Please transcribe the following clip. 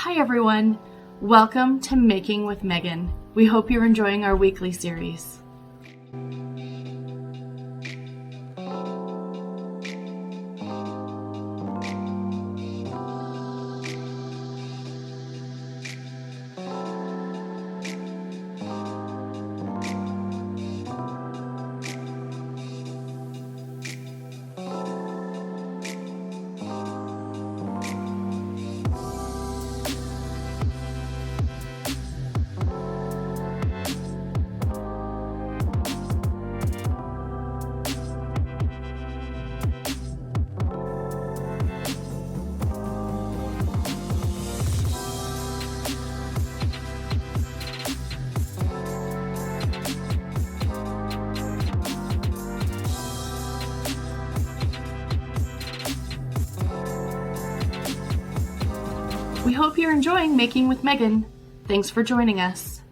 Hi everyone, welcome to Making with Meagan. We hope you're enjoying our weekly series. We hope you're enjoying Making with Meagan. Thanks for joining us.